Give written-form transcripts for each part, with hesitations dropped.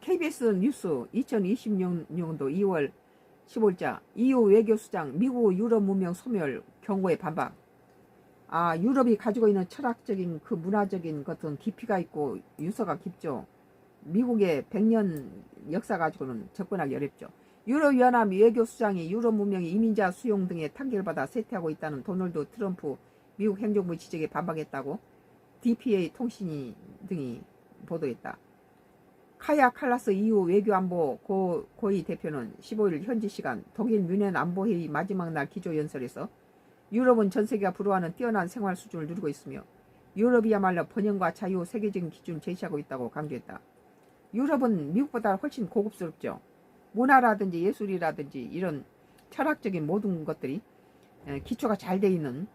KBS 뉴스 2026년도 2월 15일자 EU 외교수장 미국 유럽 문명 소멸 경고에 반박. 유럽이 가지고 있는 철학적인 그 문화적인 것은 깊이가 있고 유서가 깊죠. 미국의 100년 역사 가지고는 접근하기 어렵죠. 유럽연합 외교수장이 유럽 문명의 이민자 수용 등에 판결받아 쇠퇴하고 있다는 도널드 트럼프 미국 행정부 지적에 반박했다고 DPA 통신이 등이 보도했다. 카야 칼라스 EU 외교안보 고위 대표는 15일 현지 시간 독일 뮌헨 안보회의 마지막 날 기조연설에서 유럽은 전 세계가 부러워하는 뛰어난 생활 수준을 누리고 있으며 유럽이야말로 번영과 자유 세계적인 기준을 제시하고 있다고 강조했다. 유럽은 미국보다 훨씬 고급스럽죠. 문화라든지 예술이라든지 이런 철학적인 모든 것들이 기초가 잘 돼 있는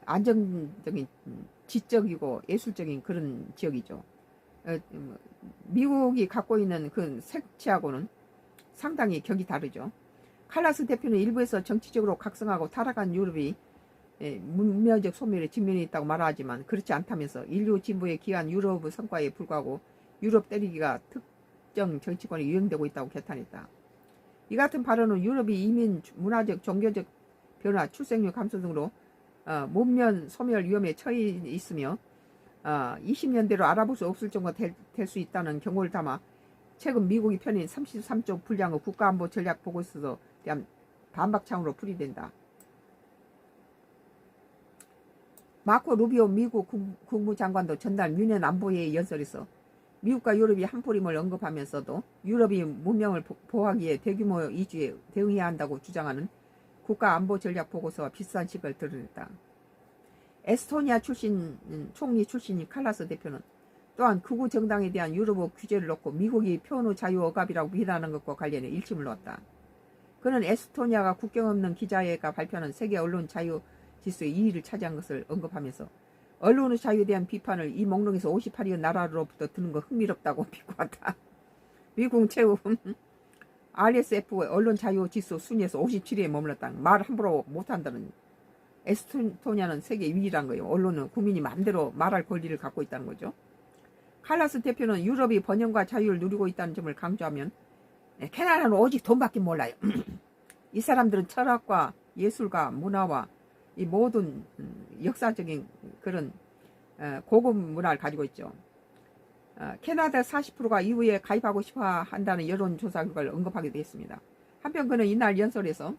안정적인 지적이고 예술적인 그런 지역이죠. 미국이 갖고 있는 그 색채하고는 상당히 격이 다르죠. 칼라스 대표는 일부에서 정치적으로 각성하고 타락한 유럽이 문명적 소멸에 직면해 있다고 말하지만 그렇지 않다면서 인류 진보에 기한 유럽의 성과에 불과하고 유럽 때리기가 특정 정치권에 유행되고 있다고 개탄했다. 이 같은 발언은 유럽이 이민, 문화적, 종교적 변화, 출생률 감소 등으로 문명 소멸 위험에 처해 있으며 20년대로 알아볼 수 없을 정도가 될 수 있다는 경고를 담아 최근 미국이 펴낸 33쪽 분량의 국가안보 전략 보고서에 대한 반박창으로 풀이된다. 마코 루비오 미국 국무장관도 전날 뮌헨 안보회의 연설에서 미국과 유럽이 한포림을 언급하면서도 유럽이 문명을 보호하기 위해 대규모 이주에 대응해야 한다고 주장하는 국가안보 전략 보고서와 비슷한 식을 드러냈다. 에스토니아 총리 출신인 칼라스 대표는 또한 극우 정당에 대한 유럽의 규제를 놓고 미국이 표현의 자유 억압이라고 비난하는 것과 관련해 일침을 놓았다. 그는 에스토니아가 국경 없는 기자회가 발표하는 세계 언론 자유 지수의 2위를 차지한 것을 언급하면서 언론의 자유에 대한 비판을 이 목록에서 58위 나라로부터 드는 거 흥미롭다고 비꼬았다. 미국 최후 RSF 언론 자유 지수 순위에서 57위에 머물렀다. 말 함부로 못한다는. 에스토니아는 세계 2위란 거예요. 언론은 국민이 마음대로 말할 권리를 갖고 있다는 거죠. 칼라스 대표는 유럽이 번영과 자유를 누리고 있다는 점을 강조하면 캐나다는 오직 돈밖에 몰라요. 이 사람들은 철학과 예술과 문화와 이 모든 역사적인 그런 고급 문화를 가지고 있죠. 캐나다 40%가 이후에 가입하고 싶어 한다는 여론조사 결과를 언급하기도 했습니다. 한편 그는 이날 연설에서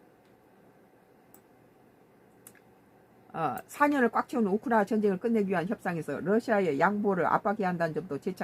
4년을 꽉 채운 우크라이나 전쟁을 끝내기 위한 협상에서 러시아의 양보를 압박해야 한다는 점도 재차